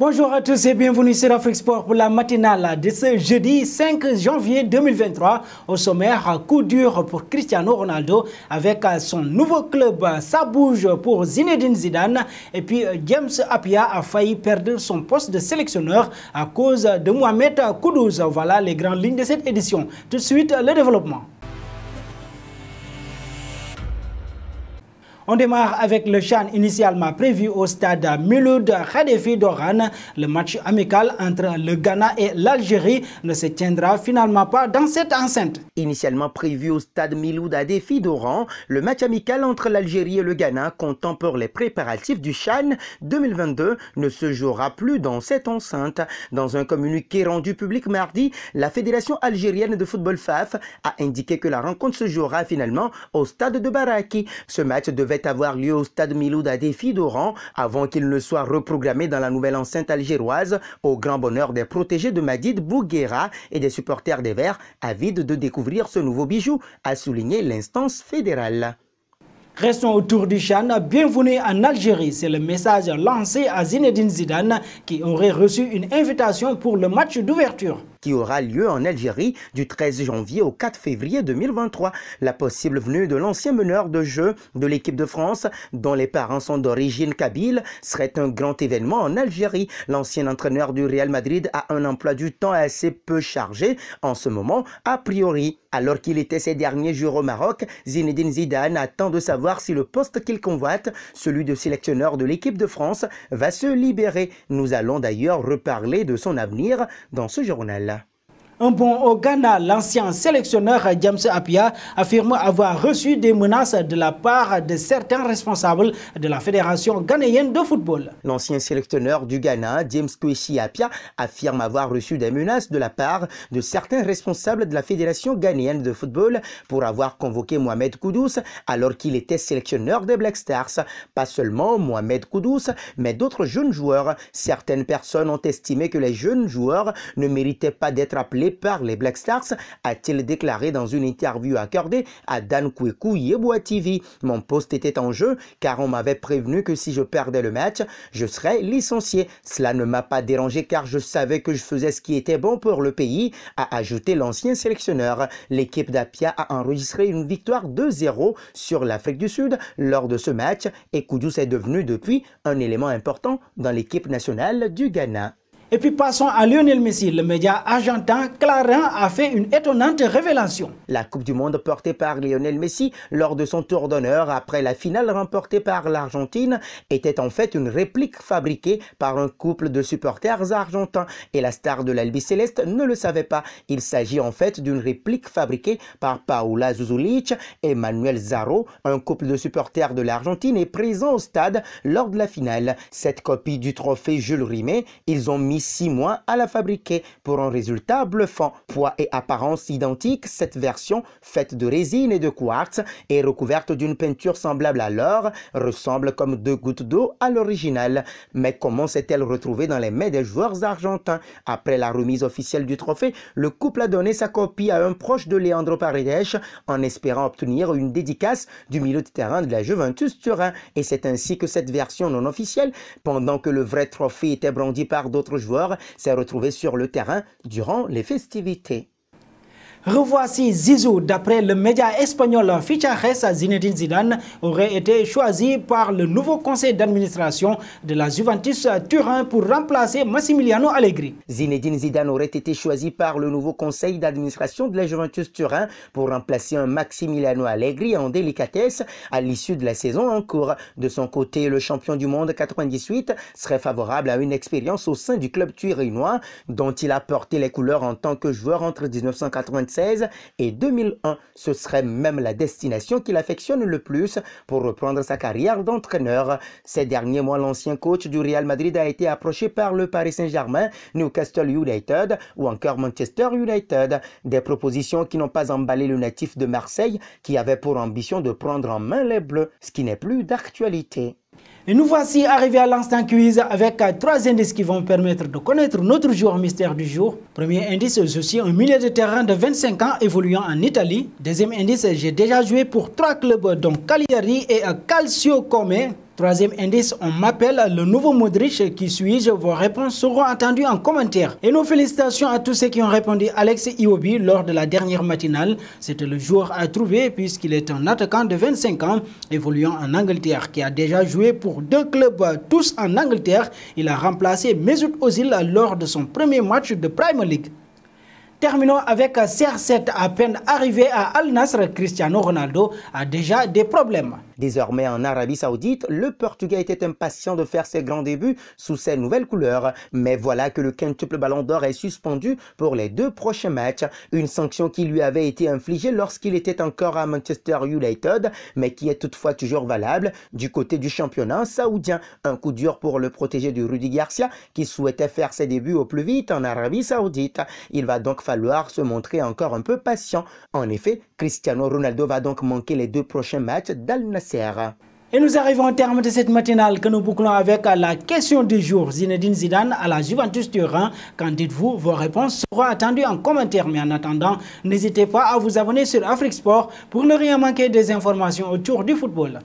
Bonjour à tous et bienvenue sur Afrique Sport pour la matinale de ce jeudi 5 janvier 2023. Au sommaire, coup dur pour Cristiano Ronaldo avec son nouveau club. Ça bouge pour Zinedine Zidane. Et puis James Appiah a failli perdre son poste de sélectionneur à cause de Mohamed Kudus. Voilà les grandes lignes de cette édition. Tout de suite, le développement. On démarre avec le CHAN initialement prévu au stade Miloud Khadéfi d'Oran. Le match amical entre le Ghana et l'Algérie ne se tiendra finalement pas dans cette enceinte. Initialement prévu au stade Miloud Khadéfi d'Oran, le match amical entre l'Algérie et le Ghana, comptant pour les préparatifs du CHAN 2022, ne se jouera plus dans cette enceinte. Dans un communiqué rendu public mardi, la Fédération algérienne de football FAF a indiqué que la rencontre se jouera finalement au stade de Baraki. Ce match devait avoir lieu au stade Miloud Khadéfi d'Oran avant qu'il ne soit reprogrammé dans la nouvelle enceinte algéroise, au grand bonheur des protégés de Madid Bouguera et des supporters des Verts avides de découvrir ce nouveau bijou, a souligné l'instance fédérale. Restons autour du CHAN. Bienvenue en Algérie. C'est le message lancé à Zinedine Zidane qui aurait reçu une invitation pour le match d'ouverture qui aura lieu en Algérie du 13 janvier au 4 février 2023. La possible venue de l'ancien meneur de jeu de l'équipe de France, dont les parents sont d'origine kabyle, serait un grand événement en Algérie. L'ancien entraîneur du Real Madrid a un emploi du temps assez peu chargé en ce moment, a priori. Alors qu'il était ces derniers jours au Maroc, Zinedine Zidane attend de savoir si le poste qu'il convoite, celui de sélectionneur de l'équipe de France, va se libérer. Nous allons d'ailleurs reparler de son avenir dans ce journal. Un bond au Ghana, l'ancien sélectionneur James Appiah affirme avoir reçu des menaces de la part de certains responsables de la Fédération ghanéenne de football. L'ancien sélectionneur du Ghana, James Kwesi Appiah, affirme avoir reçu des menaces de la part de certains responsables de la Fédération ghanéenne de football pour avoir convoqué Mohamed Kudus alors qu'il était sélectionneur des Black Stars. Pas seulement Mohamed Kudus, mais d'autres jeunes joueurs. Certaines personnes ont estimé que les jeunes joueurs ne méritaient pas d'être appelés par les Black Stars, a-t-il déclaré dans une interview accordée à Dan Kweku Yeboah TV. Mon poste était en jeu car on m'avait prévenu que si je perdais le match, je serais licencié. Cela ne m'a pas dérangé car je savais que je faisais ce qui était bon pour le pays, a ajouté l'ancien sélectionneur. L'équipe d'Appiah a enregistré une victoire 2-0 sur l'Afrique du Sud lors de ce match et Kudus est devenu depuis un élément important dans l'équipe nationale du Ghana. Et puis passons à Lionel Messi. Le média argentin Clarín a fait une étonnante révélation. La Coupe du Monde portée par Lionel Messi lors de son tour d'honneur après la finale remportée par l'Argentine était en fait une réplique fabriquée par un couple de supporters argentins. Et la star de l'Albi Céleste ne le savait pas. Il s'agit en fait d'une réplique fabriquée par Paula Zuzulich et Manuel Zarro, un couple de supporters de l'Argentine est présent au stade lors de la finale. Cette copie du trophée Jules Rimet, ils ont mis 6 mois à la fabriquer pour un résultat bluffant. Poids et apparence identiques, cette version faite de résine et de quartz et recouverte d'une peinture semblable à l'or ressemble comme 2 gouttes d'eau à l'original. Mais comment s'est-elle retrouvée dans les mains des joueurs argentins? Après la remise officielle du trophée, le couple a donné sa copie à un proche de Leandro Paredes en espérant obtenir une dédicace du milieu de terrain de la Juventus Turin. Et c'est ainsi que cette version non officielle, pendant que le vrai trophée était brandi par d'autres joueurs, s'est retrouvé sur le terrain durant les festivités. Revoici Zizou. D'après le média espagnol Fichajes, Zinedine Zidane aurait été choisi par le nouveau conseil d'administration de la Juventus Turin pour remplacer Massimiliano Allegri. Zinedine Zidane aurait été choisi par le nouveau conseil d'administration de la Juventus Turin pour remplacer un Massimiliano Allegri en délicatesse à l'issue de la saison en cours. De son côté, le champion du monde 98 serait favorable à une expérience au sein du club turinois dont il a porté les couleurs en tant que joueur entre 1996 et 2001. Ce serait même la destination qu'il affectionne le plus pour reprendre sa carrière d'entraîneur. Ces derniers mois, l'ancien coach du Real Madrid a été approché par le Paris Saint-Germain, Newcastle United ou encore Manchester United. Des propositions qui n'ont pas emballé le natif de Marseille qui avait pour ambition de prendre en main les Bleus, ce qui n'est plus d'actualité. Et nous voici arrivés à l'instant quiz avec 3 indices qui vont permettre de connaître notre joueur mystère du jour. Premier indice, je suis un milieu de terrain de 25 ans évoluant en Italie. Deuxième indice, j'ai déjà joué pour 3 clubs dont Cagliari et Calcio Come. Troisième indice, on m'appelle le nouveau Modric. Qui suis-je? Vos réponses seront attendues en commentaire. Et nos félicitations à tous ceux qui ont répondu Alex Iwobi lors de la dernière matinale. C'était le joueur à trouver puisqu'il est un attaquant de 25 ans évoluant en Angleterre qui a déjà joué pour 2 clubs tous en Angleterre. Il a remplacé Mesut Ozil lors de son premier match de Premier League. Terminons avec CR7. À peine arrivé à Al Nassr, Cristiano Ronaldo a déjà des problèmes. Désormais en Arabie Saoudite, le Portugais était impatient de faire ses grands débuts sous ses nouvelles couleurs. Mais voilà que le quintuple Ballon d'Or est suspendu pour les 2 prochains matchs. Une sanction qui lui avait été infligée lorsqu'il était encore à Manchester United, mais qui est toutefois toujours valable du côté du championnat saoudien. Un coup dur pour le protégé de Rudy Garcia qui souhaitait faire ses débuts au plus vite en Arabie Saoudite. Il va donc falloir se montrer encore un peu patient. En effet, Cristiano Ronaldo va donc manquer les 2 prochains matchs d'Al Nassr. Et nous arrivons au terme de cette matinale que nous bouclons avec la question du jour. Zinedine Zidane à la Juventus Turin. Qu'en dites-vous? Vos réponses seront attendues en commentaire. Mais en attendant, n'hésitez pas à vous abonner sur Afrique Sport pour ne rien manquer des informations autour du football.